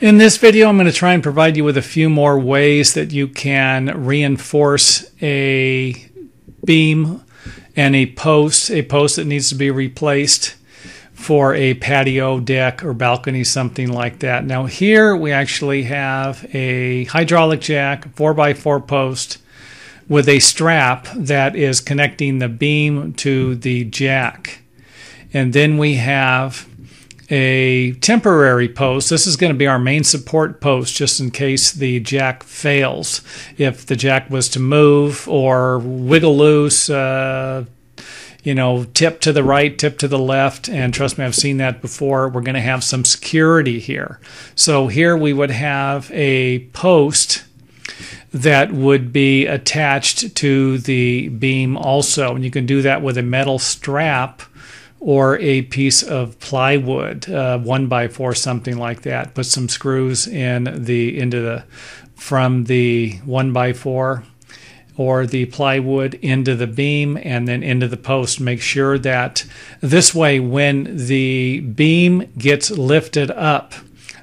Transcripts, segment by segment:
In this video, I'm going to try and provide you with a few more ways that you can reinforce a beam and a post that needs to be replaced for a patio, deck, or balcony, something like that. Now here we actually have a hydraulic jack, 4x4 post with a strap that is connecting the beam to the jack. And then we have a temporary post. This is going to be our main support post just in case the jack fails. If the jack was to move or wiggle loose, tip to the right, tip to the left, and trust me, I've seen that before, we're going to have some security here. So here we would have a post that would be attached to the beam also, and you can do that with a metal strap or a piece of plywood, 1x4, something like that. Put some screws from the 1x4 or the plywood into the beam and then into the post. Make sure that this way, when the beam gets lifted up,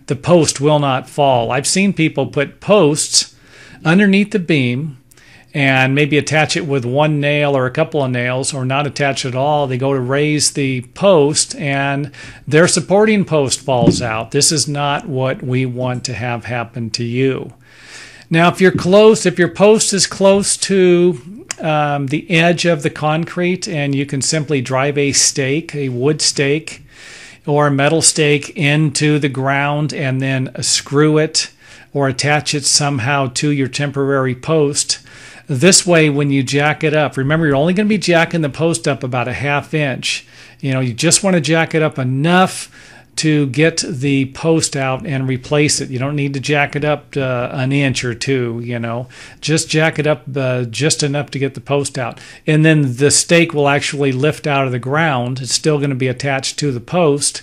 the post will not fall. I've seen people put posts underneath the beam and maybe attach it with one nail or a couple of nails, or not attach at all. They go to raise the post and their supporting post falls out. This is not what we want to have happen to you. Now, if your post is close to the edge of the concrete, and you can simply drive a stake, a wood stake or a metal stake into the ground and then screw it or attach it somehow to your temporary post. This way, when you jack it up, remember you're only going to be jacking the post up about a 1/2 inch. You just want to jack it up enough to get the post out and replace it. You don't need to jack it up an inch or two, Just jack it up just enough to get the post out. And then the stake will actually lift out of the ground. It's still going to be attached to the post.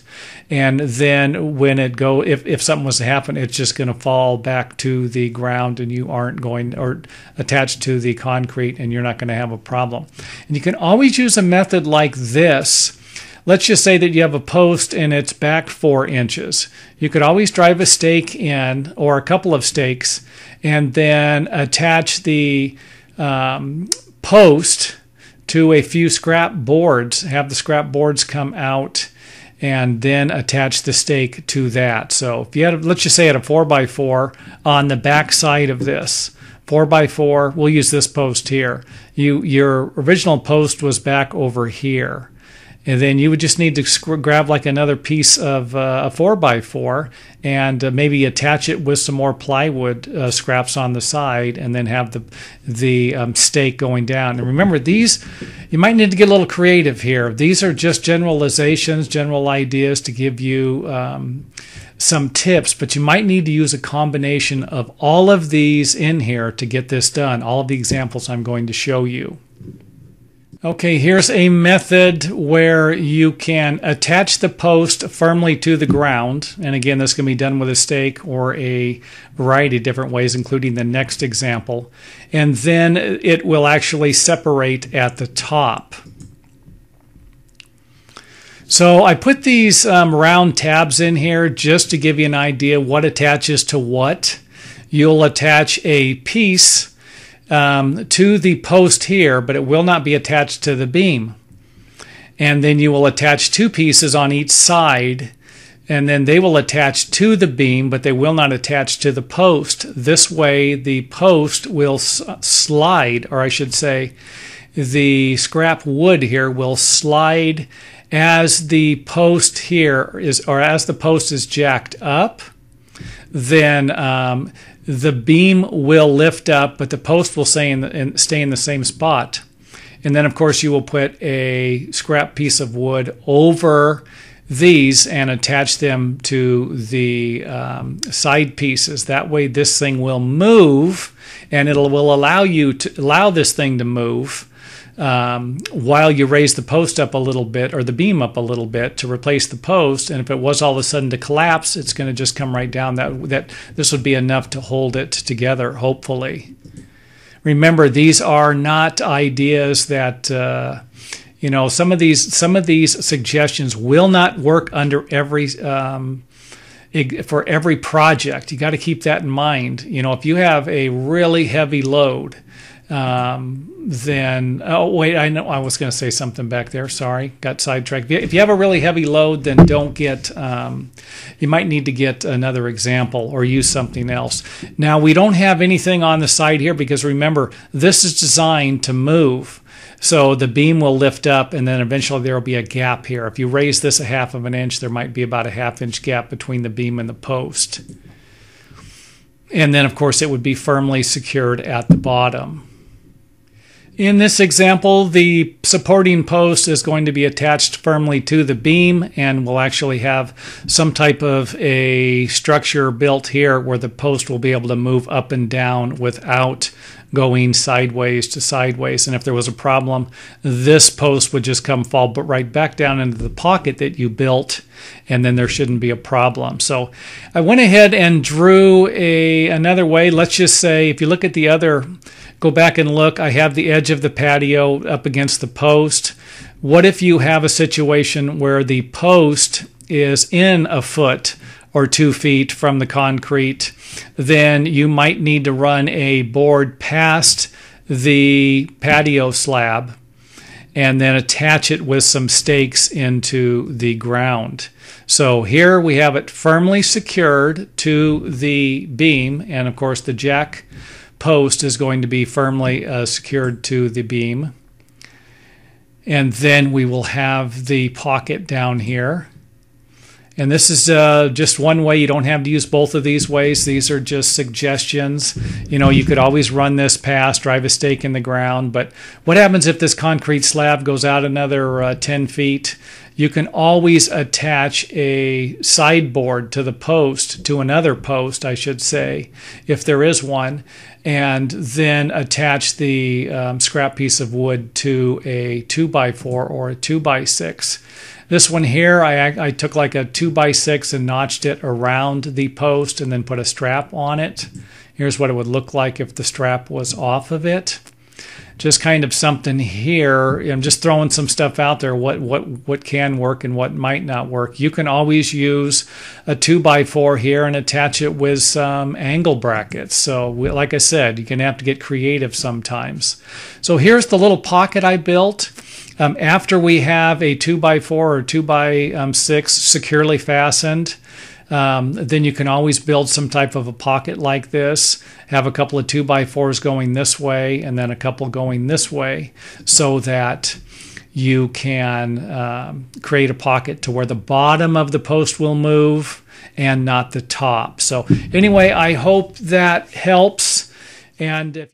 And then when if something was to happen, it's just going to fall back to the ground, and you aren't going, or attached to the concrete, and you're not going to have a problem. And you can always use a method like this. Let's just say that you have a post and it's back 4 inches. You could always drive a stake in, or a couple of stakes, and then attach the post to a few scrap boards, have the scrap boards come out, and then attach the stake to that. So if you had, let's just say, at a 4x4 on the back side of this, 4x4, we'll use this post here. Your original post was back over here. And then you would just need to grab like another piece of a 4x4 and maybe attach it with some more plywood scraps on the side, and then have the stake going down. And remember, these, you might need to get a little creative here. These are just generalizations, general ideas to give you some tips, but you might need to use a combination of all of these in here to get this done, all of the examples I'm going to show you. Okay, here's a method where you can attach the post firmly to the ground. And again, this can be done with a stake or a variety of different ways, including the next example. And then it will actually separate at the top. So I put these round tabs in here just to give you an idea what attaches to what. You'll attach a piece to the post here, but it will not be attached to the beam. And then you will attach 2 pieces on each side, and then they will attach to the beam, but they will not attach to the post. This way the post will slide, or I should say the scrap wood here will slide as the post here is, or as the post is jacked up. Then the beam will lift up, but the post will stay in the same spot. And then, of course, you will put a scrap piece of wood over these and attach them to the side pieces. That way, this thing will move, and it will allow this thing to move while you raise the post up a little bit, or the beam up a little bit, to replace the post. And if it was all of a sudden to collapse, it's going to just come right down. This would be enough to hold it together, hopefully. Remember, these are not ideas that some of these suggestions will not work under every for every project. You got to keep that in mind. You know, if you have a really heavy load, then, oh wait, I know I was going to say something back there. Sorry, got sidetracked. If you have a really heavy load, then don't get, you might need to get another example or use something else. Now, we don't have anything on the side here because remember, this is designed to move. So the beam will lift up and then eventually there will be a gap here. If you raise this 1/2 inch, there might be about a 1/2 inch gap between the beam and the post. And then of course it would be firmly secured at the bottom. In this example, the supporting post is going to be attached firmly to the beam and will actually have some type of a structure built here where the post will be able to move up and down without going sideways to sideways. And if there was a problem, this post would just fall right back down into the pocket that you built, and then there shouldn't be a problem. So I went ahead and drew another way. Let's just say, if you look at the other, go back and look, I have the edge of the patio up against the post. What if you have a situation where the post is in 1 foot or 2 feet from the concrete? Then you might need to run a board past the patio slab and then attach it with some stakes into the ground. So here we have it firmly secured to the beam, and of course the jack post is going to be firmly secured to the beam. And then we will have the pocket down here. And this is just one way. You don't have to use both of these ways. These are just suggestions. You know, you could always run this past, drive a stake in the ground. But what happens if this concrete slab goes out another 10 feet? You can always attach a sideboard to the post, to another post, I should say, if there is one, and then attach the scrap piece of wood to a 2x4 or a 2x6. This one here, I took like a 2x6 and notched it around the post and then put a strap on it. Here's what it would look like if the strap was off of it. Just kind of something here. I'm just throwing some stuff out there, what can work and what might not work. You can always use a 2x4 here and attach it with some angle brackets. So like I said, you're going to have to get creative sometimes. So here's the little pocket I built. After we have a 2x4 or 2x6 securely fastened, then you can always build some type of a pocket like this, have a couple of 2x4s going this way and then a couple going this way, so that you can create a pocket to where the bottom of the post will move and not the top. So anyway, I hope that helps. And if